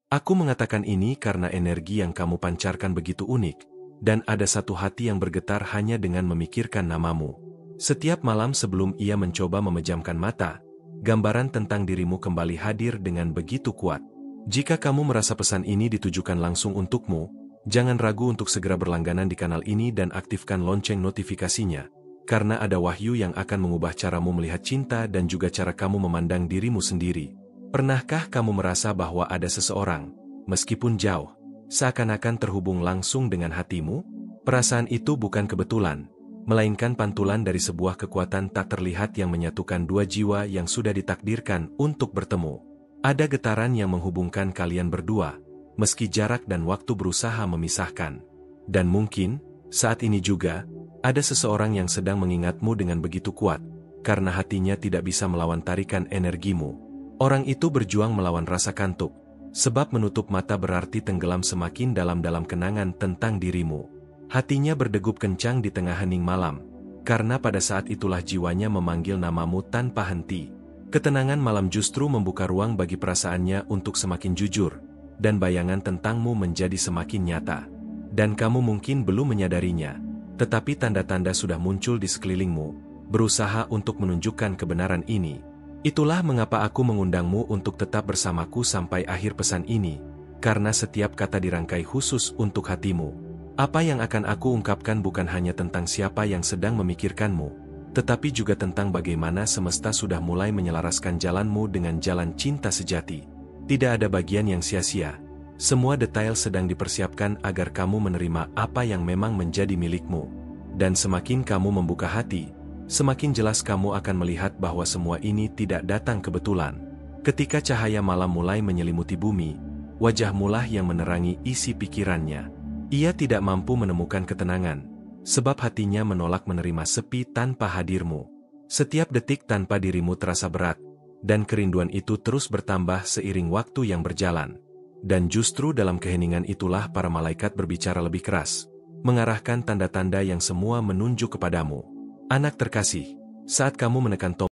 Aku mengatakan ini karena energi yang kamu pancarkan begitu unik, dan ada satu hati yang bergetar hanya dengan memikirkan namamu. Setiap malam sebelum ia mencoba memejamkan mata, gambaran tentang dirimu kembali hadir dengan begitu kuat. Jika kamu merasa pesan ini ditujukan langsung untukmu, jangan ragu untuk segera berlangganan di kanal ini dan aktifkan lonceng notifikasinya, karena ada wahyu yang akan mengubah caramu melihat cinta dan juga cara kamu memandang dirimu sendiri. Pernahkah kamu merasa bahwa ada seseorang, meskipun jauh, seakan-akan terhubung langsung dengan hatimu? Perasaan itu bukan kebetulan, melainkan pantulan dari sebuah kekuatan tak terlihat yang menyatukan dua jiwa yang sudah ditakdirkan untuk bertemu. Ada getaran yang menghubungkan kalian berdua, meski jarak dan waktu berusaha memisahkan. Dan mungkin, saat ini juga, ada seseorang yang sedang mengingatmu dengan begitu kuat, karena hatinya tidak bisa melawan tarikan energimu. Orang itu berjuang melawan rasa kantuk, sebab menutup mata berarti tenggelam semakin dalam-dalam kenangan tentang dirimu. Hatinya berdegup kencang di tengah hening malam, karena pada saat itulah jiwanya memanggil namamu tanpa henti. Ketenangan malam justru membuka ruang bagi perasaannya untuk semakin jujur, dan bayangan tentangmu menjadi semakin nyata. Dan kamu mungkin belum menyadarinya, tetapi tanda-tanda sudah muncul di sekelilingmu, berusaha untuk menunjukkan kebenaran ini. Itulah mengapa aku mengundangmu untuk tetap bersamaku sampai akhir pesan ini, karena setiap kata dirangkai khusus untuk hatimu. Apa yang akan aku ungkapkan bukan hanya tentang siapa yang sedang memikirkanmu, tetapi juga tentang bagaimana semesta sudah mulai menyelaraskan jalanmu dengan jalan cinta sejati. Tidak ada bagian yang sia-sia. Semua detail sedang dipersiapkan agar kamu menerima apa yang memang menjadi milikmu. Dan semakin kamu membuka hati, semakin jelas kamu akan melihat bahwa semua ini tidak datang kebetulan. Ketika cahaya malam mulai menyelimuti bumi, wajahmulah yang menerangi isi pikirannya. Ia tidak mampu menemukan ketenangan, sebab hatinya menolak menerima sepi tanpa hadirmu. Setiap detik tanpa dirimu terasa berat, dan kerinduan itu terus bertambah seiring waktu yang berjalan. Dan justru dalam keheningan itulah para malaikat berbicara lebih keras, mengarahkan tanda-tanda yang semua menunjuk kepadamu. Anak terkasih, saat kamu menekan tombol,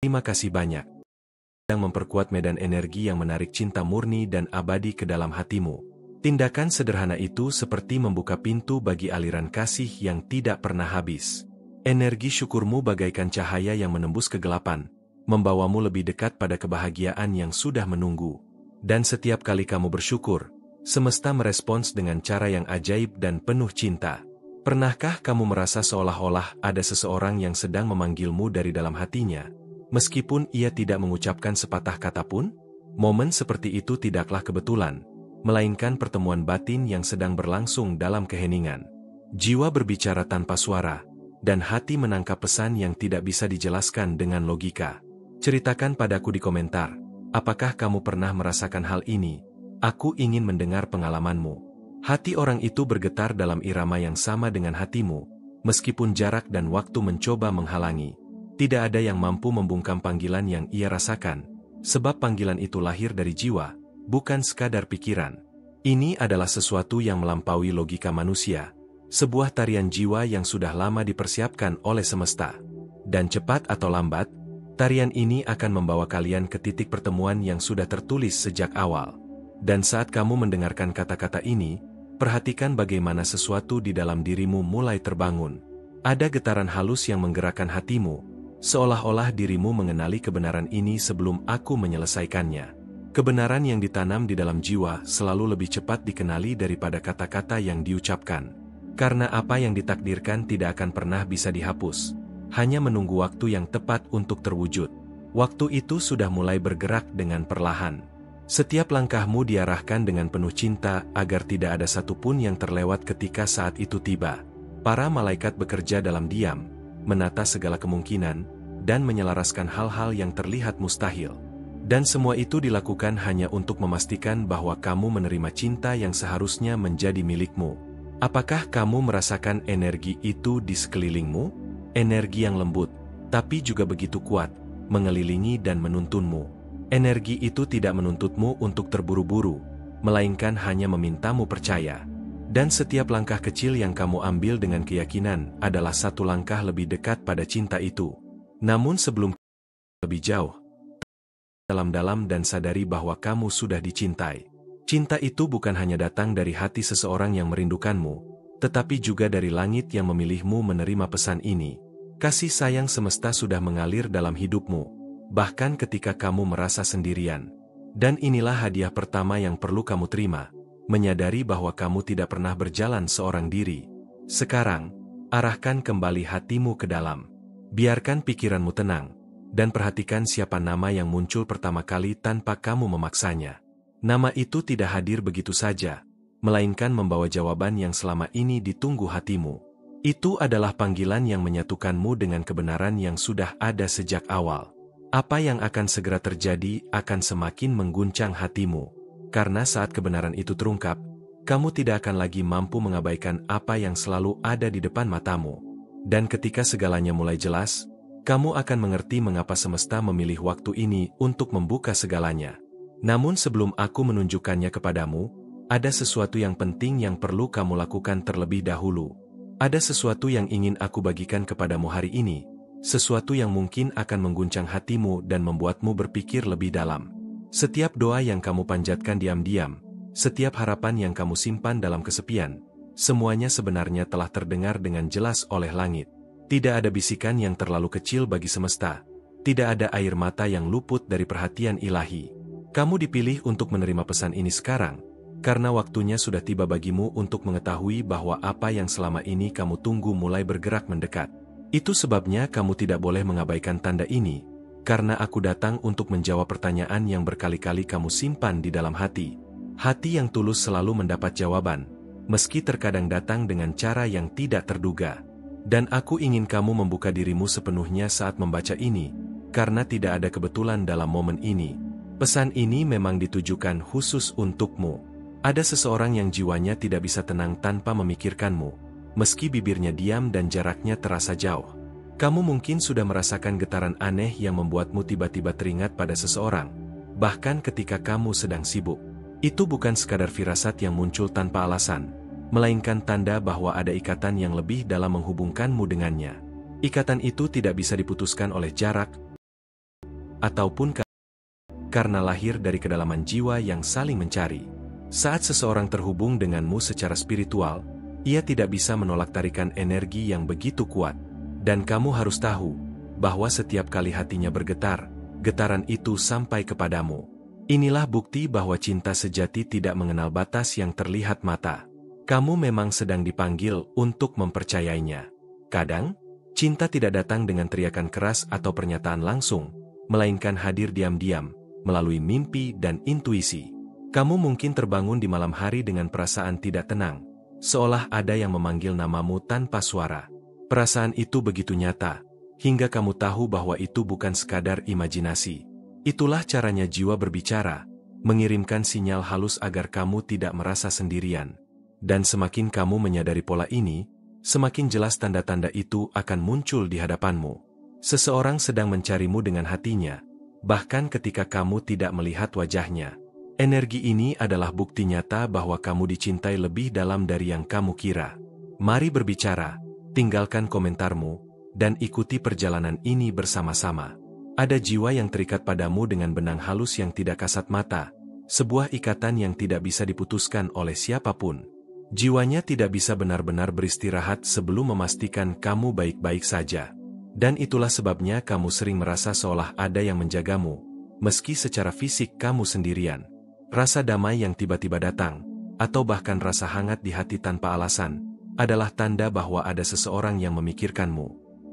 terima kasih banyak. Yang memperkuat medan energi yang menarik cinta murni dan abadi ke dalam hatimu. Tindakan sederhana itu seperti membuka pintu bagi aliran kasih yang tidak pernah habis. Energi syukurmu bagaikan cahaya yang menembus kegelapan, membawamu lebih dekat pada kebahagiaan yang sudah menunggu. Dan setiap kali kamu bersyukur, semesta merespons dengan cara yang ajaib dan penuh cinta. Pernahkah kamu merasa seolah-olah ada seseorang yang sedang memanggilmu dari dalam hatinya, meskipun ia tidak mengucapkan sepatah kata pun? Momen seperti itu tidaklah kebetulan, melainkan pertemuan batin yang sedang berlangsung dalam keheningan. Jiwa berbicara tanpa suara, dan hati menangkap pesan yang tidak bisa dijelaskan dengan logika. Ceritakan padaku di komentar. Apakah kamu pernah merasakan hal ini? Aku ingin mendengar pengalamanmu. Hati orang itu bergetar dalam irama yang sama dengan hatimu, meskipun jarak dan waktu mencoba menghalangi. Tidak ada yang mampu membungkam panggilan yang ia rasakan, sebab panggilan itu lahir dari jiwa, bukan sekadar pikiran. Ini adalah sesuatu yang melampaui logika manusia, sebuah tarian jiwa yang sudah lama dipersiapkan oleh semesta. Dan cepat atau lambat, tarian ini akan membawa kalian ke titik pertemuan yang sudah tertulis sejak awal. Dan saat kamu mendengarkan kata-kata ini, perhatikan bagaimana sesuatu di dalam dirimu mulai terbangun. Ada getaran halus yang menggerakkan hatimu, seolah-olah dirimu mengenali kebenaran ini sebelum aku menyelesaikannya. Kebenaran yang ditanam di dalam jiwa selalu lebih cepat dikenali daripada kata-kata yang diucapkan. Karena apa yang ditakdirkan tidak akan pernah bisa dihapus, hanya menunggu waktu yang tepat untuk terwujud. Waktu itu sudah mulai bergerak dengan perlahan. Setiap langkahmu diarahkan dengan penuh cinta agar tidak ada satupun yang terlewat ketika saat itu tiba. Para malaikat bekerja dalam diam, menata segala kemungkinan, dan menyelaraskan hal-hal yang terlihat mustahil. Dan semua itu dilakukan hanya untuk memastikan bahwa kamu menerima cinta yang seharusnya menjadi milikmu. Apakah kamu merasakan energi itu di sekelilingmu? Energi yang lembut, tapi juga begitu kuat, mengelilingi dan menuntunmu. Energi itu tidak menuntutmu untuk terburu-buru, melainkan hanya memintamu percaya. Dan setiap langkah kecil yang kamu ambil dengan keyakinan adalah satu langkah lebih dekat pada cinta itu. Namun sebelum lebih jauh, dalam-dalam dan sadari bahwa kamu sudah dicintai. Cinta itu bukan hanya datang dari hati seseorang yang merindukanmu, tetapi juga dari langit yang memilihmu menerima pesan ini. Kasih sayang semesta sudah mengalir dalam hidupmu, bahkan ketika kamu merasa sendirian. Dan inilah hadiah pertama yang perlu kamu terima, menyadari bahwa kamu tidak pernah berjalan seorang diri. Sekarang, arahkan kembali hatimu ke dalam. Biarkan pikiranmu tenang, dan perhatikan siapa nama yang muncul pertama kali tanpa kamu memaksanya. Nama itu tidak hadir begitu saja, melainkan membawa jawaban yang selama ini ditunggu hatimu. Itu adalah panggilan yang menyatukanmu dengan kebenaran yang sudah ada sejak awal. Apa yang akan segera terjadi akan semakin mengguncang hatimu, karena saat kebenaran itu terungkap, kamu tidak akan lagi mampu mengabaikan apa yang selalu ada di depan matamu. Dan ketika segalanya mulai jelas, kamu akan mengerti mengapa semesta memilih waktu ini untuk membuka segalanya. Namun sebelum aku menunjukkannya kepadamu, ada sesuatu yang penting yang perlu kamu lakukan terlebih dahulu. Ada sesuatu yang ingin aku bagikan kepadamu hari ini, sesuatu yang mungkin akan mengguncang hatimu dan membuatmu berpikir lebih dalam. Setiap doa yang kamu panjatkan diam-diam, setiap harapan yang kamu simpan dalam kesepian, semuanya sebenarnya telah terdengar dengan jelas oleh langit. Tidak ada bisikan yang terlalu kecil bagi semesta, tidak ada air mata yang luput dari perhatian ilahi. Kamu dipilih untuk menerima pesan ini sekarang, karena waktunya sudah tiba bagimu untuk mengetahui bahwa apa yang selama ini kamu tunggu mulai bergerak mendekat. Itu sebabnya kamu tidak boleh mengabaikan tanda ini, karena aku datang untuk menjawab pertanyaan yang berkali-kali kamu simpan di dalam hati. Hati yang tulus selalu mendapat jawaban, meski terkadang datang dengan cara yang tidak terduga. Dan aku ingin kamu membuka dirimu sepenuhnya saat membaca ini, karena tidak ada kebetulan dalam momen ini. Pesan ini memang ditujukan khusus untukmu. Ada seseorang yang jiwanya tidak bisa tenang tanpa memikirkanmu, meski bibirnya diam dan jaraknya terasa jauh. Kamu mungkin sudah merasakan getaran aneh yang membuatmu tiba-tiba teringat pada seseorang, bahkan ketika kamu sedang sibuk. Itu bukan sekadar firasat yang muncul tanpa alasan, melainkan tanda bahwa ada ikatan yang lebih dalam menghubungkanmu dengannya. Ikatan itu tidak bisa diputuskan oleh jarak, ataupun karena lahir dari kedalaman jiwa yang saling mencari. Saat seseorang terhubung denganmu secara spiritual, ia tidak bisa menolak tarikan energi yang begitu kuat. Dan kamu harus tahu, bahwa setiap kali hatinya bergetar, getaran itu sampai kepadamu. Inilah bukti bahwa cinta sejati tidak mengenal batas yang terlihat mata. Kamu memang sedang dipanggil untuk mempercayainya. Kadang, cinta tidak datang dengan teriakan keras atau pernyataan langsung, melainkan hadir diam-diam, melalui mimpi dan intuisi. Kamu mungkin terbangun di malam hari dengan perasaan tidak tenang, seolah ada yang memanggil namamu tanpa suara. Perasaan itu begitu nyata, hingga kamu tahu bahwa itu bukan sekadar imajinasi. Itulah caranya jiwa berbicara, mengirimkan sinyal halus agar kamu tidak merasa sendirian. Dan semakin kamu menyadari pola ini, semakin jelas tanda-tanda itu akan muncul di hadapanmu. Seseorang sedang mencarimu dengan hatinya, bahkan ketika kamu tidak melihat wajahnya. Energi ini adalah bukti nyata bahwa kamu dicintai lebih dalam dari yang kamu kira. Mari berbicara, tinggalkan komentarmu, dan ikuti perjalanan ini bersama-sama. Ada jiwa yang terikat padamu dengan benang halus yang tidak kasat mata, sebuah ikatan yang tidak bisa diputuskan oleh siapapun. Jiwanya tidak bisa benar-benar beristirahat sebelum memastikan kamu baik-baik saja. Dan itulah sebabnya kamu sering merasa seolah ada yang menjagamu, meski secara fisik kamu sendirian. Rasa damai yang tiba-tiba datang, atau bahkan rasa hangat di hati tanpa alasan, adalah tanda bahwa ada seseorang yang memikirkanmu.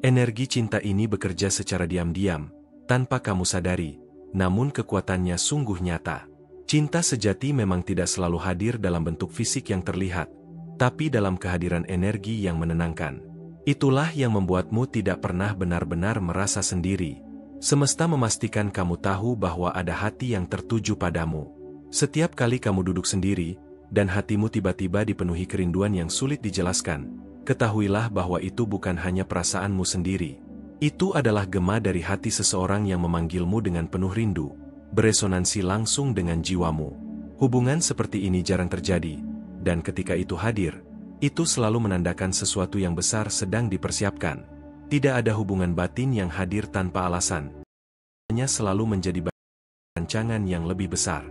Energi cinta ini bekerja secara diam-diam, tanpa kamu sadari, namun kekuatannya sungguh nyata. Cinta sejati memang tidak selalu hadir dalam bentuk fisik yang terlihat, tapi dalam kehadiran energi yang menenangkan. Itulah yang membuatmu tidak pernah benar-benar merasa sendiri. Semesta memastikan kamu tahu bahwa ada hati yang tertuju padamu. Setiap kali kamu duduk sendiri, dan hatimu tiba-tiba dipenuhi kerinduan yang sulit dijelaskan, ketahuilah bahwa itu bukan hanya perasaanmu sendiri. Itu adalah gema dari hati seseorang yang memanggilmu dengan penuh rindu, beresonansi langsung dengan jiwamu. Hubungan seperti ini jarang terjadi, dan ketika itu hadir, itu selalu menandakan sesuatu yang besar sedang dipersiapkan. Tidak ada hubungan batin yang hadir tanpa alasan. Hanya selalu menjadi rancangan yang lebih besar.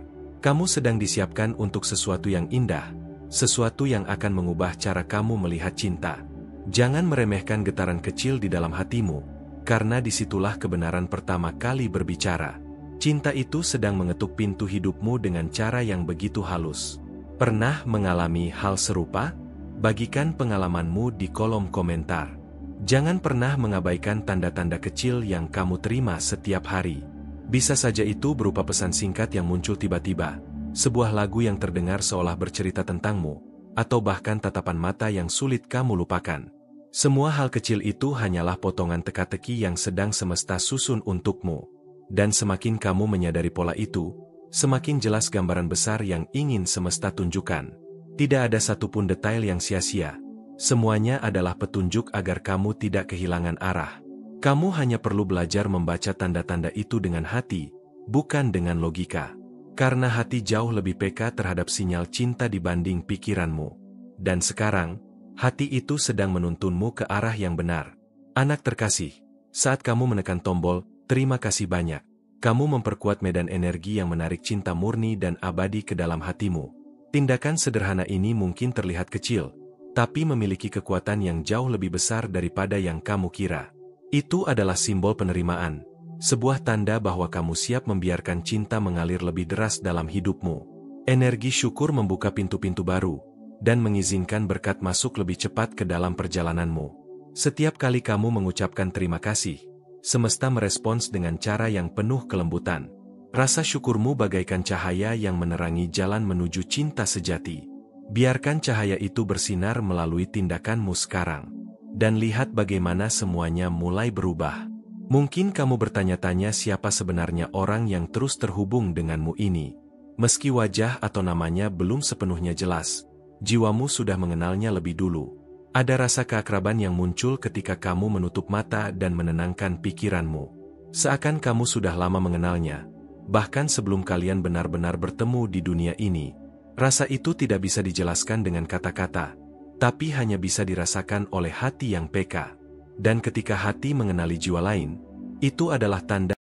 Kamu sedang disiapkan untuk sesuatu yang indah, sesuatu yang akan mengubah cara kamu melihat cinta. Jangan meremehkan getaran kecil di dalam hatimu, karena disitulah kebenaran pertama kali berbicara. Cinta itu sedang mengetuk pintu hidupmu dengan cara yang begitu halus. Pernah mengalami hal serupa? Bagikan pengalamanmu di kolom komentar. Jangan pernah mengabaikan tanda-tanda kecil yang kamu terima setiap hari. Bisa saja itu berupa pesan singkat yang muncul tiba-tiba, sebuah lagu yang terdengar seolah bercerita tentangmu, atau bahkan tatapan mata yang sulit kamu lupakan. Semua hal kecil itu hanyalah potongan teka-teki yang sedang semesta susun untukmu. Dan semakin kamu menyadari pola itu, semakin jelas gambaran besar yang ingin semesta tunjukkan. Tidak ada satupun detail yang sia-sia. Semuanya adalah petunjuk agar kamu tidak kehilangan arah. Kamu hanya perlu belajar membaca tanda-tanda itu dengan hati, bukan dengan logika. Karena hati jauh lebih peka terhadap sinyal cinta dibanding pikiranmu. Dan sekarang, hati itu sedang menuntunmu ke arah yang benar. Anak terkasih, saat kamu menekan tombol, terima kasih banyak. Kamu memperkuat medan energi yang menarik cinta murni dan abadi ke dalam hatimu. Tindakan sederhana ini mungkin terlihat kecil, tapi memiliki kekuatan yang jauh lebih besar daripada yang kamu kira. Itu adalah simbol penerimaan, sebuah tanda bahwa kamu siap membiarkan cinta mengalir lebih deras dalam hidupmu. Energi syukur membuka pintu-pintu baru, dan mengizinkan berkat masuk lebih cepat ke dalam perjalananmu. Setiap kali kamu mengucapkan terima kasih, semesta merespons dengan cara yang penuh kelembutan. Rasa syukurmu bagaikan cahaya yang menerangi jalan menuju cinta sejati. Biarkan cahaya itu bersinar melalui tindakanmu sekarang. Dan lihat bagaimana semuanya mulai berubah. Mungkin kamu bertanya-tanya siapa sebenarnya orang yang terus terhubung denganmu ini. Meski wajah atau namanya belum sepenuhnya jelas, jiwamu sudah mengenalnya lebih dulu. Ada rasa keakraban yang muncul ketika kamu menutup mata dan menenangkan pikiranmu. Seakan kamu sudah lama mengenalnya, bahkan sebelum kalian benar-benar bertemu di dunia ini. Rasa itu tidak bisa dijelaskan dengan kata-kata, tapi hanya bisa dirasakan oleh hati yang peka. Dan ketika hati mengenali jiwa lain, itu adalah tanda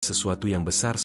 sesuatu yang besar.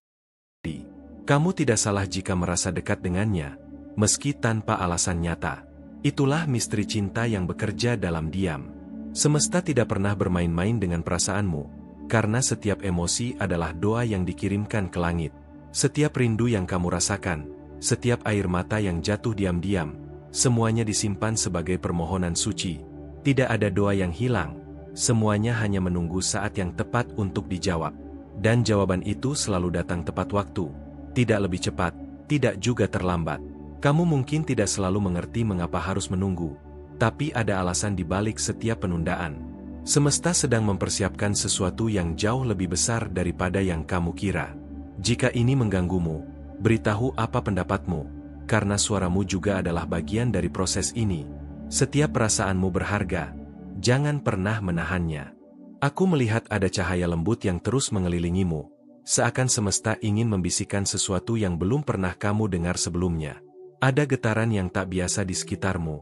Kamu tidak salah jika merasa dekat dengannya, meski tanpa alasan nyata. Itulah misteri cinta yang bekerja dalam diam. Semesta tidak pernah bermain-main dengan perasaanmu, karena setiap emosi adalah doa yang dikirimkan ke langit. Setiap rindu yang kamu rasakan, setiap air mata yang jatuh diam-diam, semuanya disimpan sebagai permohonan suci. Tidak ada doa yang hilang, semuanya hanya menunggu saat yang tepat untuk dijawab. Dan jawaban itu selalu datang tepat waktu, tidak lebih cepat, tidak juga terlambat. Kamu mungkin tidak selalu mengerti mengapa harus menunggu, tapi ada alasan di balik setiap penundaan. Semesta sedang mempersiapkan sesuatu yang jauh lebih besar daripada yang kamu kira. Jika ini mengganggumu, beritahu apa pendapatmu, karena suaramu juga adalah bagian dari proses ini. Setiap perasaanmu berharga, jangan pernah menahannya. Aku melihat ada cahaya lembut yang terus mengelilingimu, seakan semesta ingin membisikkan sesuatu yang belum pernah kamu dengar sebelumnya. Ada getaran yang tak biasa di sekitarmu,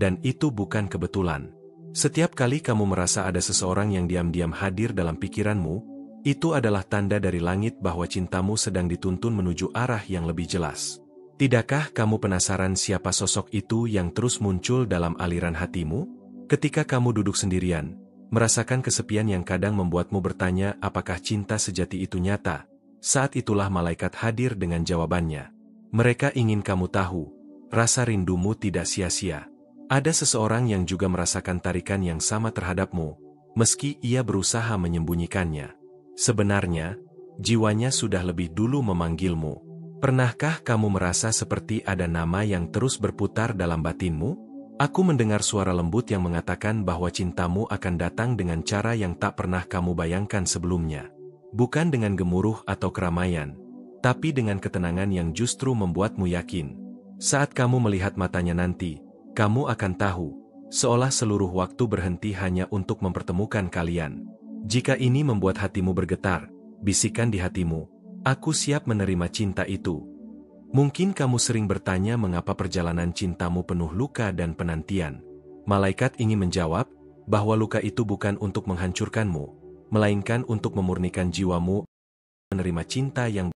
dan itu bukan kebetulan. Setiap kali kamu merasa ada seseorang yang diam-diam hadir dalam pikiranmu, itu adalah tanda dari langit bahwa cintamu sedang dituntun menuju arah yang lebih jelas. Tidakkah kamu penasaran siapa sosok itu yang terus muncul dalam aliran hatimu? Ketika kamu duduk sendirian, merasakan kesepian yang kadang membuatmu bertanya apakah cinta sejati itu nyata, saat itulah malaikat hadir dengan jawabannya. Mereka ingin kamu tahu, rasa rindumu tidak sia-sia. Ada seseorang yang juga merasakan tarikan yang sama terhadapmu, meski ia berusaha menyembunyikannya. Sebenarnya, jiwanya sudah lebih dulu memanggilmu. Pernahkah kamu merasa seperti ada nama yang terus berputar dalam batinmu? Aku mendengar suara lembut yang mengatakan bahwa cintamu akan datang dengan cara yang tak pernah kamu bayangkan sebelumnya. Bukan dengan gemuruh atau keramaian, tapi dengan ketenangan yang justru membuatmu yakin. Saat kamu melihat matanya nanti, kamu akan tahu, seolah seluruh waktu berhenti hanya untuk mempertemukan kalian. Jika ini membuat hatimu bergetar, bisikan di hatimu, aku siap menerima cinta itu. Mungkin kamu sering bertanya mengapa perjalanan cintamu penuh luka dan penantian. Malaikat ingin menjawab, bahwa luka itu bukan untuk menghancurkanmu, melainkan untuk memurnikan jiwamu, menerima cinta yang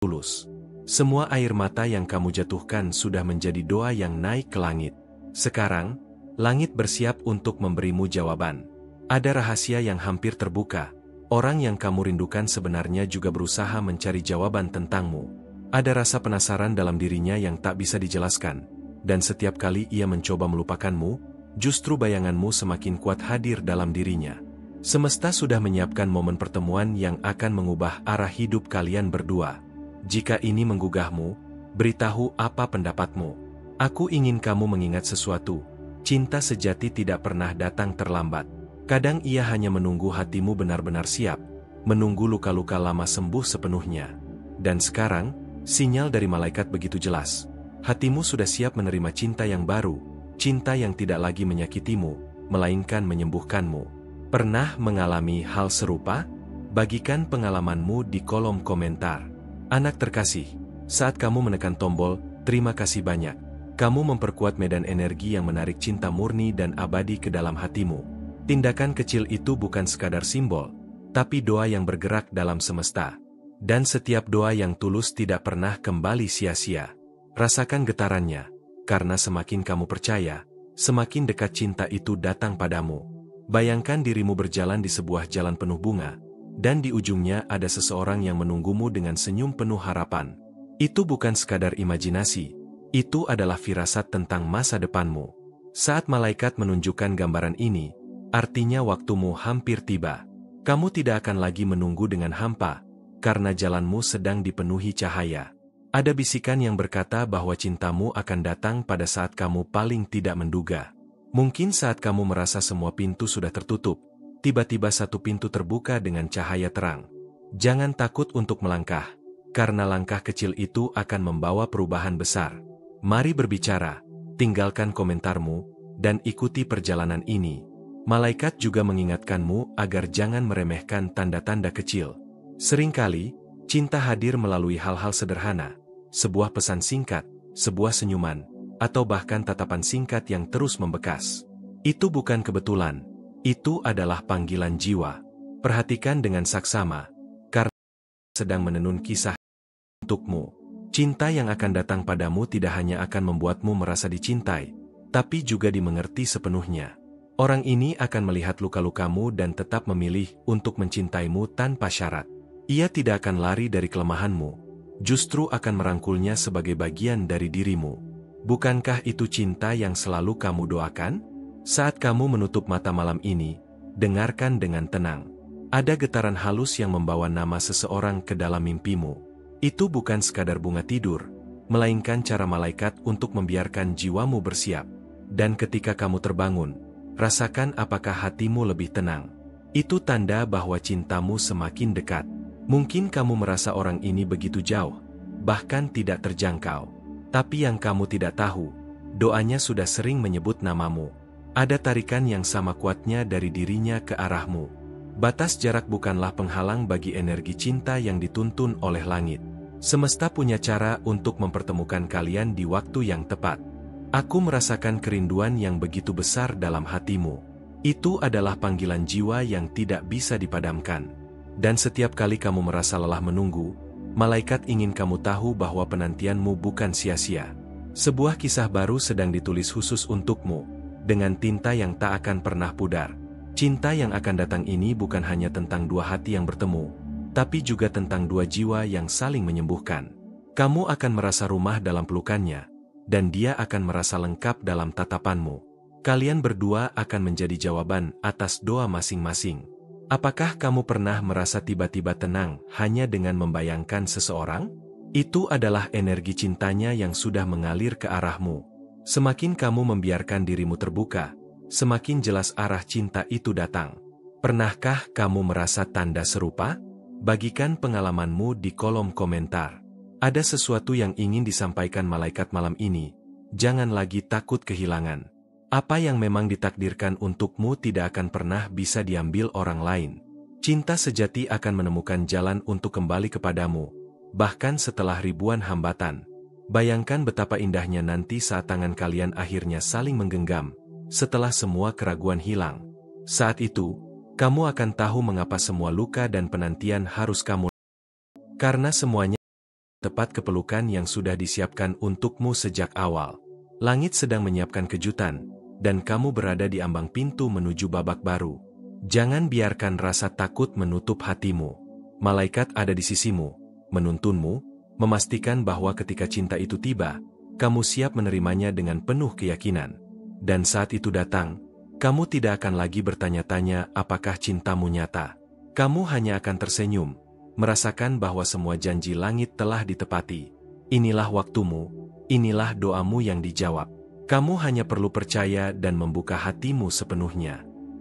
tulus. Semua air mata yang kamu jatuhkan sudah menjadi doa yang naik ke langit. Sekarang, langit bersiap untuk memberimu jawaban. Ada rahasia yang hampir terbuka. Orang yang kamu rindukan sebenarnya juga berusaha mencari jawaban tentangmu. Ada rasa penasaran dalam dirinya yang tak bisa dijelaskan. Dan setiap kali ia mencoba melupakanmu, justru bayanganmu semakin kuat hadir dalam dirinya. Semesta sudah menyiapkan momen pertemuan yang akan mengubah arah hidup kalian berdua. Jika ini menggugahmu, beritahu apa pendapatmu. Aku ingin kamu mengingat sesuatu. Cinta sejati tidak pernah datang terlambat. Kadang ia hanya menunggu hatimu benar-benar siap, menunggu luka-luka lama sembuh sepenuhnya. Dan sekarang, sinyal dari malaikat begitu jelas. Hatimu sudah siap menerima cinta yang baru, cinta yang tidak lagi menyakitimu, melainkan menyembuhkanmu. Pernah mengalami hal serupa? Bagikan pengalamanmu di kolom komentar. Anak terkasih, saat kamu menekan tombol, terima kasih banyak. Kamu memperkuat medan energi yang menarik cinta murni dan abadi ke dalam hatimu. Tindakan kecil itu bukan sekadar simbol, tapi doa yang bergerak dalam semesta. Dan setiap doa yang tulus tidak pernah kembali sia-sia. Rasakan getarannya, karena semakin kamu percaya, semakin dekat cinta itu datang padamu. Bayangkan dirimu berjalan di sebuah jalan penuh bunga, dan di ujungnya ada seseorang yang menunggumu dengan senyum penuh harapan. Itu bukan sekadar imajinasi, itu adalah firasat tentang masa depanmu. Saat malaikat menunjukkan gambaran ini, artinya waktumu hampir tiba. Kamu tidak akan lagi menunggu dengan hampa, karena jalanmu sedang dipenuhi cahaya. Ada bisikan yang berkata bahwa cintamu akan datang pada saat kamu paling tidak menduga. Mungkin saat kamu merasa semua pintu sudah tertutup, tiba-tiba satu pintu terbuka dengan cahaya terang. Jangan takut untuk melangkah, karena langkah kecil itu akan membawa perubahan besar. Mari berbicara, tinggalkan komentarmu, dan ikuti perjalanan ini. Malaikat juga mengingatkanmu agar jangan meremehkan tanda-tanda kecil. Seringkali, cinta hadir melalui hal-hal sederhana, sebuah pesan singkat, sebuah senyuman, atau bahkan tatapan singkat yang terus membekas. Itu bukan kebetulan. Itu adalah panggilan jiwa. Perhatikan dengan saksama, karena sedang menenun kisah untukmu. Cinta yang akan datang padamu tidak hanya akan membuatmu merasa dicintai, tapi juga dimengerti sepenuhnya. Orang ini akan melihat luka-lukamu dan tetap memilih untuk mencintaimu tanpa syarat. Ia tidak akan lari dari kelemahanmu, justru akan merangkulnya sebagai bagian dari dirimu. Bukankah itu cinta yang selalu kamu doakan? Saat kamu menutup mata malam ini, dengarkan dengan tenang. Ada getaran halus yang membawa nama seseorang ke dalam mimpimu. Itu bukan sekadar bunga tidur, melainkan cara malaikat untuk membiarkan jiwamu bersiap. Dan ketika kamu terbangun, rasakan apakah hatimu lebih tenang. Itu tanda bahwa cintamu semakin dekat. Mungkin kamu merasa orang ini begitu jauh, bahkan tidak terjangkau. Tapi yang kamu tidak tahu, doanya sudah sering menyebut namamu. Ada tarikan yang sama kuatnya dari dirinya ke arahmu. Batas jarak bukanlah penghalang bagi energi cinta yang dituntun oleh langit. Semesta punya cara untuk mempertemukan kalian di waktu yang tepat. Aku merasakan kerinduan yang begitu besar dalam hatimu. Itu adalah panggilan jiwa yang tidak bisa dipadamkan. Dan setiap kali kamu merasa lelah menunggu, malaikat ingin kamu tahu bahwa penantianmu bukan sia-sia. Sebuah kisah baru sedang ditulis khusus untukmu, dengan tinta yang tak akan pernah pudar. Cinta yang akan datang ini bukan hanya tentang dua hati yang bertemu, tapi juga tentang dua jiwa yang saling menyembuhkan. Kamu akan merasa rumah dalam pelukannya, dan dia akan merasa lengkap dalam tatapanmu. Kalian berdua akan menjadi jawaban atas doa masing-masing. Apakah kamu pernah merasa tiba-tiba tenang hanya dengan membayangkan seseorang? Itu adalah energi cintanya yang sudah mengalir ke arahmu. Semakin kamu membiarkan dirimu terbuka, semakin jelas arah cinta itu datang. Pernahkah kamu merasa tanda serupa? Bagikan pengalamanmu di kolom komentar. Ada sesuatu yang ingin disampaikan malaikat malam ini. Jangan lagi takut kehilangan. Apa yang memang ditakdirkan untukmu tidak akan pernah bisa diambil orang lain. Cinta sejati akan menemukan jalan untuk kembali kepadamu, bahkan setelah ribuan hambatan. Bayangkan betapa indahnya nanti saat tangan kalian akhirnya saling menggenggam, setelah semua keraguan hilang. Saat itu, kamu akan tahu mengapa semua luka dan penantian harus kamu. Karena semuanya tepat kepelukan yang sudah disiapkan untukmu sejak awal. Langit sedang menyiapkan kejutan, dan kamu berada di ambang pintu menuju babak baru. Jangan biarkan rasa takut menutup hatimu. Malaikat ada di sisimu, menuntunmu, memastikan bahwa ketika cinta itu tiba, kamu siap menerimanya dengan penuh keyakinan. Dan saat itu datang, kamu tidak akan lagi bertanya-tanya apakah cintamu nyata. Kamu hanya akan tersenyum, merasakan bahwa semua janji langit telah ditepati. Inilah waktumu, inilah doamu yang dijawab. Kamu hanya perlu percaya dan membuka hatimu sepenuhnya.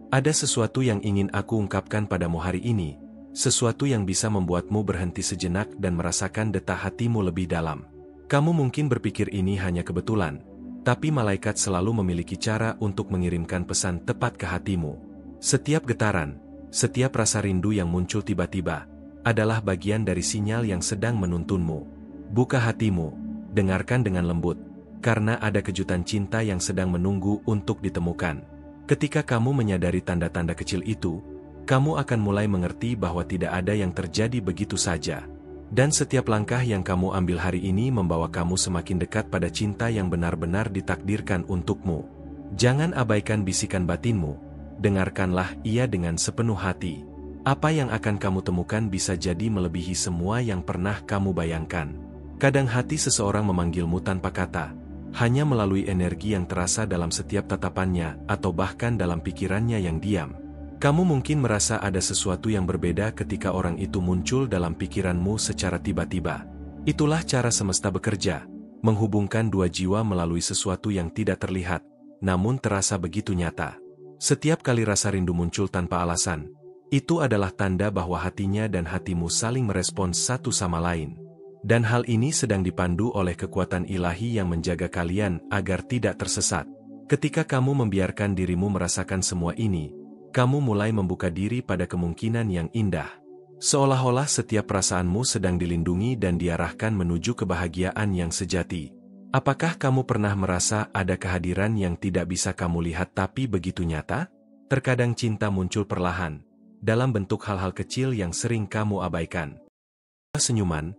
Ada sesuatu yang ingin aku ungkapkan padamu hari ini, sesuatu yang bisa membuatmu berhenti sejenak dan merasakan detak hatimu lebih dalam. Kamu mungkin berpikir ini hanya kebetulan, tapi malaikat selalu memiliki cara untuk mengirimkan pesan tepat ke hatimu. Setiap getaran, setiap rasa rindu yang muncul tiba-tiba, adalah bagian dari sinyal yang sedang menuntunmu. Buka hatimu, dengarkan dengan lembut, karena ada kejutan cinta yang sedang menunggu untuk ditemukan. Ketika kamu menyadari tanda-tanda kecil itu, kamu akan mulai mengerti bahwa tidak ada yang terjadi begitu saja. Dan setiap langkah yang kamu ambil hari ini membawa kamu semakin dekat pada cinta yang benar-benar ditakdirkan untukmu. Jangan abaikan bisikan batinmu, dengarkanlah ia dengan sepenuh hati. Apa yang akan kamu temukan bisa jadi melebihi semua yang pernah kamu bayangkan. Kadang hati seseorang memanggilmu tanpa kata, hanya melalui energi yang terasa dalam setiap tatapannya atau bahkan dalam pikirannya yang diam. Kamu mungkin merasa ada sesuatu yang berbeda ketika orang itu muncul dalam pikiranmu secara tiba-tiba. Itulah cara semesta bekerja, menghubungkan dua jiwa melalui sesuatu yang tidak terlihat, namun terasa begitu nyata. Setiap kali rasa rindu muncul tanpa alasan, itu adalah tanda bahwa hatinya dan hatimu saling merespons satu sama lain. Dan hal ini sedang dipandu oleh kekuatan ilahi yang menjaga kalian agar tidak tersesat. Ketika kamu membiarkan dirimu merasakan semua ini, kamu mulai membuka diri pada kemungkinan yang indah. Seolah-olah setiap perasaanmu sedang dilindungi dan diarahkan menuju kebahagiaan yang sejati. Apakah kamu pernah merasa ada kehadiran yang tidak bisa kamu lihat tapi begitu nyata? Terkadang cinta muncul perlahan, dalam bentuk hal-hal kecil yang sering kamu abaikan. Senyuman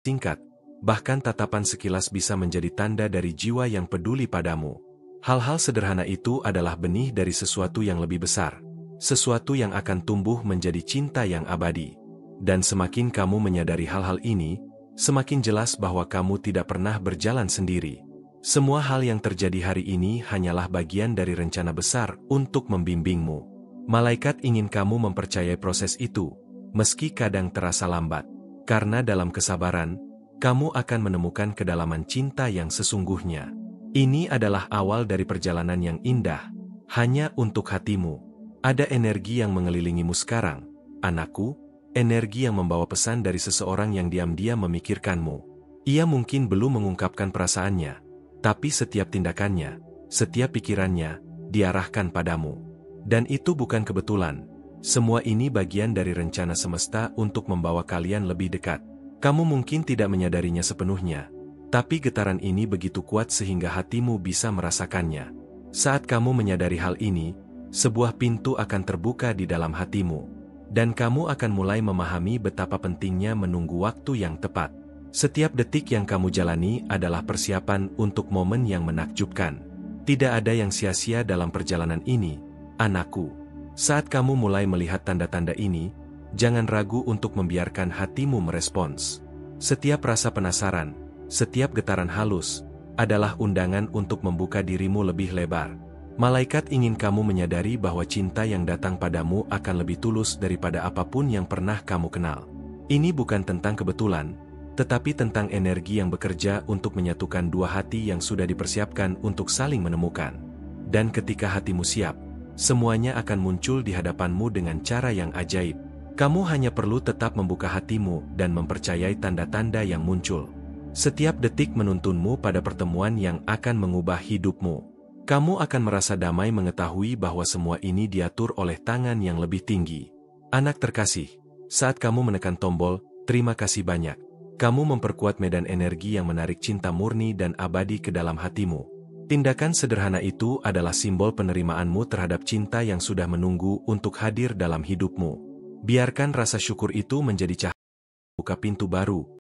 singkat, bahkan tatapan sekilas bisa menjadi tanda dari jiwa yang peduli padamu. Hal-hal sederhana itu adalah benih dari sesuatu yang lebih besar, sesuatu yang akan tumbuh menjadi cinta yang abadi. Dan semakin kamu menyadari hal-hal ini, semakin jelas bahwa kamu tidak pernah berjalan sendiri. Semua hal yang terjadi hari ini hanyalah bagian dari rencana besar untuk membimbingmu. Malaikat ingin kamu mempercayai proses itu, meski kadang terasa lambat. Karena dalam kesabaran, kamu akan menemukan kedalaman cinta yang sesungguhnya. Ini adalah awal dari perjalanan yang indah, hanya untuk hatimu. Ada energi yang mengelilingimu sekarang, anakku, energi yang membawa pesan dari seseorang yang diam-diam memikirkanmu. Ia mungkin belum mengungkapkan perasaannya, tapi setiap tindakannya, setiap pikirannya, diarahkan padamu. Dan itu bukan kebetulan. Semua ini bagian dari rencana semesta untuk membawa kalian lebih dekat. Kamu mungkin tidak menyadarinya sepenuhnya, tapi getaran ini begitu kuat sehingga hatimu bisa merasakannya. Saat kamu menyadari hal ini, sebuah pintu akan terbuka di dalam hatimu, dan kamu akan mulai memahami betapa pentingnya menunggu waktu yang tepat. Setiap detik yang kamu jalani adalah persiapan untuk momen yang menakjubkan. Tidak ada yang sia-sia dalam perjalanan ini, anakku. Saat kamu mulai melihat tanda-tanda ini, jangan ragu untuk membiarkan hatimu merespons. Setiap rasa penasaran, setiap getaran halus, adalah undangan untuk membuka dirimu lebih lebar. Malaikat ingin kamu menyadari bahwa cinta yang datang padamu akan lebih tulus daripada apapun yang pernah kamu kenal. Ini bukan tentang kebetulan, tetapi tentang energi yang bekerja untuk menyatukan dua hati yang sudah dipersiapkan untuk saling menemukan. Dan ketika hatimu siap, semuanya akan muncul di hadapanmu dengan cara yang ajaib. Kamu hanya perlu tetap membuka hatimu dan mempercayai tanda-tanda yang muncul. Setiap detik menuntunmu pada pertemuan yang akan mengubah hidupmu. Kamu akan merasa damai mengetahui bahwa semua ini diatur oleh tangan yang lebih tinggi. Anak terkasih, saat kamu menekan tombol, terima kasih banyak. Kamu memperkuat medan energi yang menarik cinta murni dan abadi ke dalam hatimu. Tindakan sederhana itu adalah simbol penerimaanmu terhadap cinta yang sudah menunggu untuk hadir dalam hidupmu. Biarkan rasa syukur itu menjadi cahaya buka pintu baru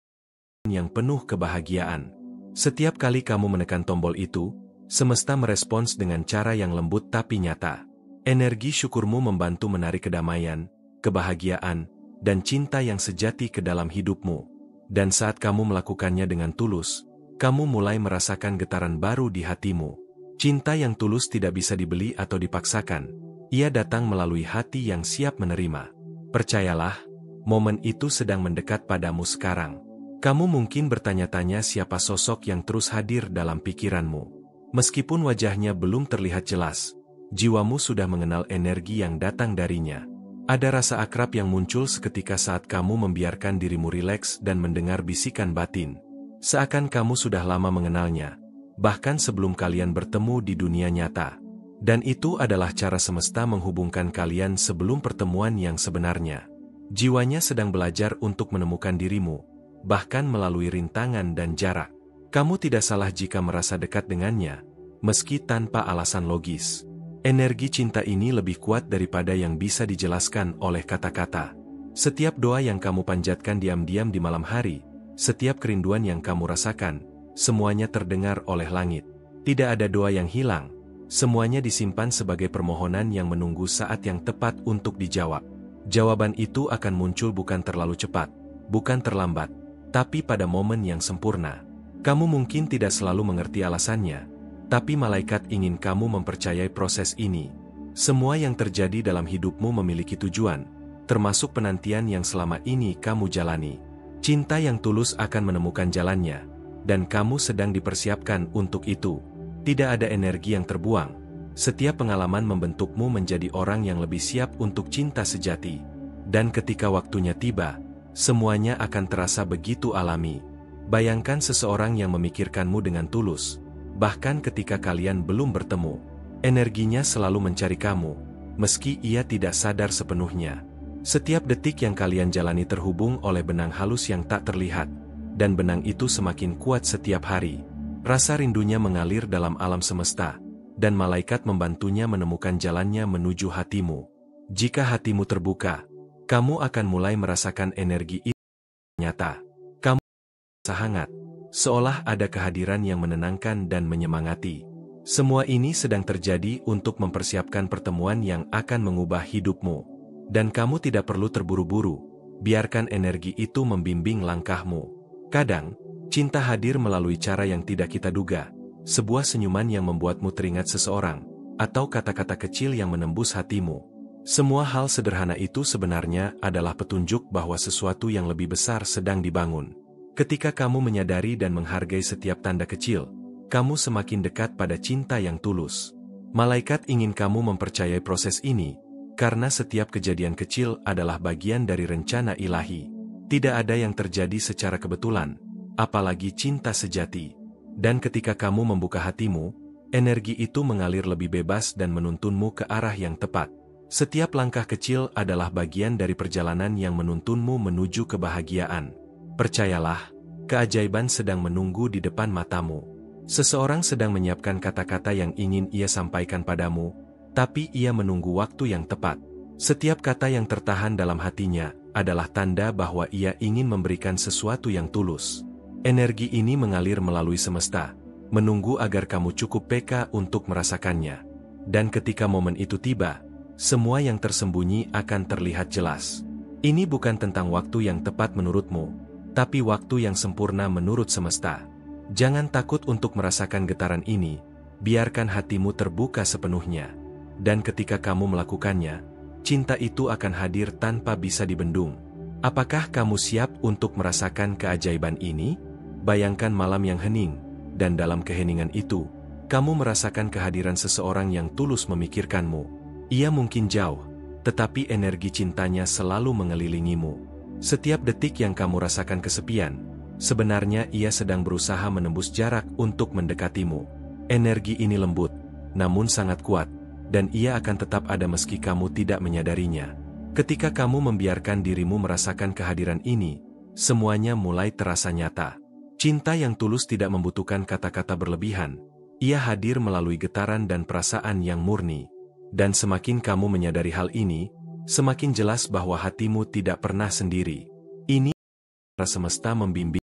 yang penuh kebahagiaan. Setiap kali kamu menekan tombol itu, semesta merespons dengan cara yang lembut tapi nyata. Energi syukurmu membantu menarik kedamaian, kebahagiaan, dan cinta yang sejati ke dalam hidupmu. Dan saat kamu melakukannya dengan tulus, kamu mulai merasakan getaran baru di hatimu. Cinta yang tulus tidak bisa dibeli atau dipaksakan. Ia datang melalui hati yang siap menerima. Percayalah, momen itu sedang mendekat padamu sekarang. Kamu mungkin bertanya-tanya siapa sosok yang terus hadir dalam pikiranmu. Meskipun wajahnya belum terlihat jelas, jiwamu sudah mengenal energi yang datang darinya. Ada rasa akrab yang muncul seketika saat kamu membiarkan dirimu rileks dan mendengar bisikan batin. Seakan kamu sudah lama mengenalnya, bahkan sebelum kalian bertemu di dunia nyata. Dan itu adalah cara semesta menghubungkan kalian sebelum pertemuan yang sebenarnya. Jiwanya sedang belajar untuk menemukan dirimu, bahkan melalui rintangan dan jarak. Kamu tidak salah jika merasa dekat dengannya, meski tanpa alasan logis. Energi cinta ini lebih kuat daripada yang bisa dijelaskan oleh kata-kata. Setiap doa yang kamu panjatkan diam-diam di malam hari, setiap kerinduan yang kamu rasakan, semuanya terdengar oleh langit. Tidak ada doa yang hilang, semuanya disimpan sebagai permohonan yang menunggu saat yang tepat untuk dijawab. Jawaban itu akan muncul bukan terlalu cepat, bukan terlambat, tapi pada momen yang sempurna. Kamu mungkin tidak selalu mengerti alasannya, tapi malaikat ingin kamu mempercayai proses ini. Semua yang terjadi dalam hidupmu memiliki tujuan, termasuk penantian yang selama ini kamu jalani. Cinta yang tulus akan menemukan jalannya, dan kamu sedang dipersiapkan untuk itu. Tidak ada energi yang terbuang. Setiap pengalaman membentukmu menjadi orang yang lebih siap untuk cinta sejati. Dan ketika waktunya tiba, semuanya akan terasa begitu alami. Bayangkan seseorang yang memikirkanmu dengan tulus. Bahkan ketika kalian belum bertemu, energinya selalu mencari kamu, meski ia tidak sadar sepenuhnya. Setiap detik yang kalian jalani terhubung oleh benang halus yang tak terlihat, dan benang itu semakin kuat setiap hari. Rasa rindunya mengalir dalam alam semesta, dan malaikat membantunya menemukan jalannya menuju hatimu. Jika hatimu terbuka, kamu akan mulai merasakan energi itu nyata. Kamu merasa hangat, seolah ada kehadiran yang menenangkan dan menyemangati. Semua ini sedang terjadi untuk mempersiapkan pertemuan yang akan mengubah hidupmu. Dan kamu tidak perlu terburu-buru, biarkan energi itu membimbing langkahmu. Kadang, cinta hadir melalui cara yang tidak kita duga, sebuah senyuman yang membuatmu teringat seseorang, atau kata-kata kecil yang menembus hatimu. Semua hal sederhana itu sebenarnya adalah petunjuk bahwa sesuatu yang lebih besar sedang dibangun. Ketika kamu menyadari dan menghargai setiap tanda kecil, kamu semakin dekat pada cinta yang tulus. Malaikat ingin kamu mempercayai proses ini, karena setiap kejadian kecil adalah bagian dari rencana ilahi. Tidak ada yang terjadi secara kebetulan, apalagi cinta sejati. Dan ketika kamu membuka hatimu, energi itu mengalir lebih bebas dan menuntunmu ke arah yang tepat. Setiap langkah kecil adalah bagian dari perjalanan yang menuntunmu menuju kebahagiaan. Percayalah, keajaiban sedang menunggu di depan matamu. Seseorang sedang menyiapkan kata-kata yang ingin ia sampaikan padamu, tapi ia menunggu waktu yang tepat. Setiap kata yang tertahan dalam hatinya adalah tanda bahwa ia ingin memberikan sesuatu yang tulus. Energi ini mengalir melalui semesta, menunggu agar kamu cukup peka untuk merasakannya. Dan ketika momen itu tiba, semua yang tersembunyi akan terlihat jelas. Ini bukan tentang waktu yang tepat menurutmu, tapi waktu yang sempurna menurut semesta. Jangan takut untuk merasakan getaran ini, biarkan hatimu terbuka sepenuhnya. Dan ketika kamu melakukannya, cinta itu akan hadir tanpa bisa dibendung. Apakah kamu siap untuk merasakan keajaiban ini? Bayangkan malam yang hening, dan dalam keheningan itu, kamu merasakan kehadiran seseorang yang tulus memikirkanmu. Ia mungkin jauh, tetapi energi cintanya selalu mengelilingimu. Setiap detik yang kamu rasakan kesepian, sebenarnya ia sedang berusaha menembus jarak untuk mendekatimu. Energi ini lembut, namun sangat kuat, dan ia akan tetap ada meski kamu tidak menyadarinya. Ketika kamu membiarkan dirimu merasakan kehadiran ini, semuanya mulai terasa nyata. Cinta yang tulus tidak membutuhkan kata-kata berlebihan. Ia hadir melalui getaran dan perasaan yang murni. Dan semakin kamu menyadari hal ini, semakin jelas bahwa hatimu tidak pernah sendiri. Ini semesta membimbing.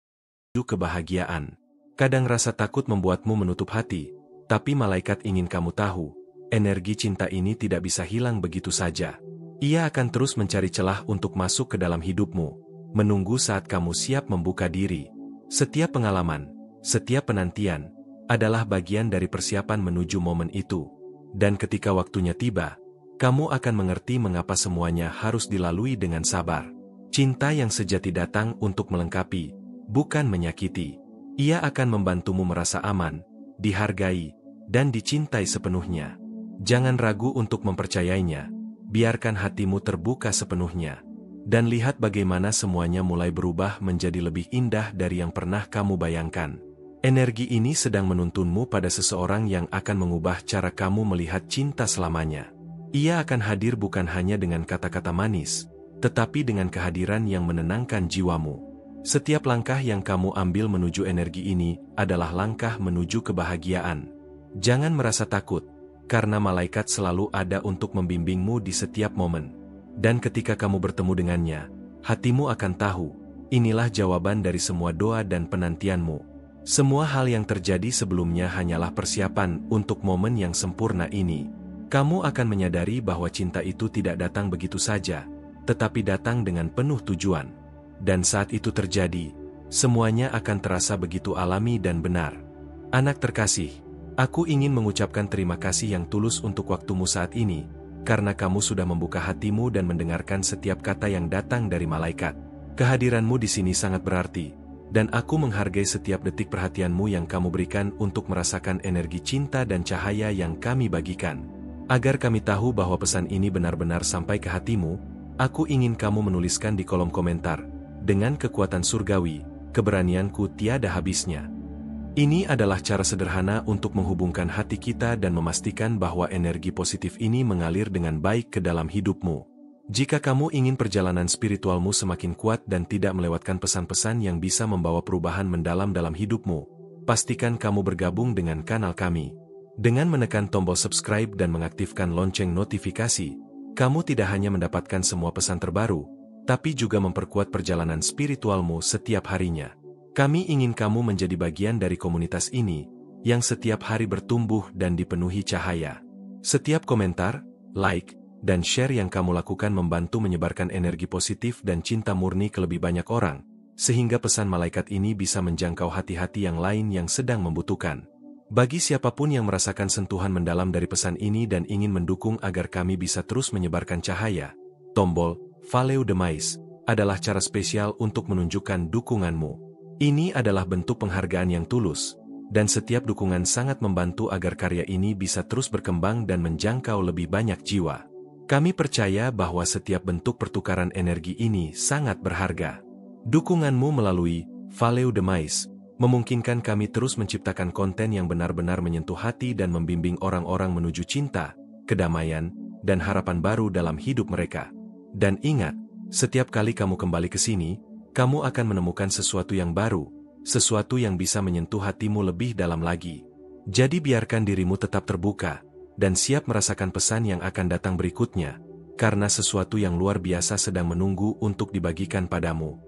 kebahagiaan. Kadang rasa takut membuatmu menutup hati, tapi malaikat ingin kamu tahu, energi cinta ini tidak bisa hilang begitu saja. Ia akan terus mencari celah untuk masuk ke dalam hidupmu, menunggu saat kamu siap membuka diri. Setiap pengalaman, setiap penantian, adalah bagian dari persiapan menuju momen itu. Dan ketika waktunya tiba, kamu akan mengerti mengapa semuanya harus dilalui dengan sabar. Cinta yang sejati datang untuk melengkapi, bukan menyakiti. Ia akan membantumu merasa aman, dihargai, dan dicintai sepenuhnya. Jangan ragu untuk mempercayainya. Biarkan hatimu terbuka sepenuhnya. Dan lihat bagaimana semuanya mulai berubah menjadi lebih indah dari yang pernah kamu bayangkan. Energi ini sedang menuntunmu pada seseorang yang akan mengubah cara kamu melihat cinta selamanya. Ia akan hadir bukan hanya dengan kata-kata manis, tetapi dengan kehadiran yang menenangkan jiwamu. Setiap langkah yang kamu ambil menuju energi ini adalah langkah menuju kebahagiaan. Jangan merasa takut, karena malaikat selalu ada untuk membimbingmu di setiap momen. Dan ketika kamu bertemu dengannya, hatimu akan tahu, inilah jawaban dari semua doa dan penantianmu. Semua hal yang terjadi sebelumnya hanyalah persiapan untuk momen yang sempurna ini. Kamu akan menyadari bahwa cinta itu tidak datang begitu saja, tetapi datang dengan penuh tujuan. Dan saat itu terjadi, semuanya akan terasa begitu alami dan benar. Anak terkasih, aku ingin mengucapkan terima kasih yang tulus untuk waktumu saat ini, karena kamu sudah membuka hatimu dan mendengarkan setiap kata yang datang dari malaikat. Kehadiranmu di sini sangat berarti, dan aku menghargai setiap detik perhatianmu yang kamu berikan untuk merasakan energi cinta dan cahaya yang kami bagikan. Agar kami tahu bahwa pesan ini benar-benar sampai ke hatimu, aku ingin kamu menuliskan di kolom komentar, dengan kekuatan surgawi, keberanianku tiada habisnya. Ini adalah cara sederhana untuk menghubungkan hati kita dan memastikan bahwa energi positif ini mengalir dengan baik ke dalam hidupmu. Jika kamu ingin perjalanan spiritualmu semakin kuat dan tidak melewatkan pesan-pesan yang bisa membawa perubahan mendalam dalam hidupmu, pastikan kamu bergabung dengan kanal kami. Dengan menekan tombol subscribe dan mengaktifkan lonceng notifikasi, kamu tidak hanya mendapatkan semua pesan terbaru, tapi juga memperkuat perjalanan spiritualmu setiap harinya. Kami ingin kamu menjadi bagian dari komunitas ini, yang setiap hari bertumbuh dan dipenuhi cahaya. Setiap komentar, like, dan share yang kamu lakukan membantu menyebarkan energi positif dan cinta murni ke lebih banyak orang, sehingga pesan malaikat ini bisa menjangkau hati-hati yang lain yang sedang membutuhkan. Bagi siapapun yang merasakan sentuhan mendalam dari pesan ini dan ingin mendukung agar kami bisa terus menyebarkan cahaya, tombol Follow the Mais adalah cara spesial untuk menunjukkan dukunganmu. Ini adalah bentuk penghargaan yang tulus, dan setiap dukungan sangat membantu agar karya ini bisa terus berkembang dan menjangkau lebih banyak jiwa. Kami percaya bahwa setiap bentuk pertukaran energi ini sangat berharga. Dukunganmu melalui Follow the Mais memungkinkan kami terus menciptakan konten yang benar-benar menyentuh hati dan membimbing orang-orang menuju cinta, kedamaian, dan harapan baru dalam hidup mereka. Dan ingat, setiap kali kamu kembali ke sini, kamu akan menemukan sesuatu yang baru, sesuatu yang bisa menyentuh hatimu lebih dalam lagi. Jadi biarkan dirimu tetap terbuka, dan siap merasakan pesan yang akan datang berikutnya, karena sesuatu yang luar biasa sedang menunggu untuk dibagikan padamu.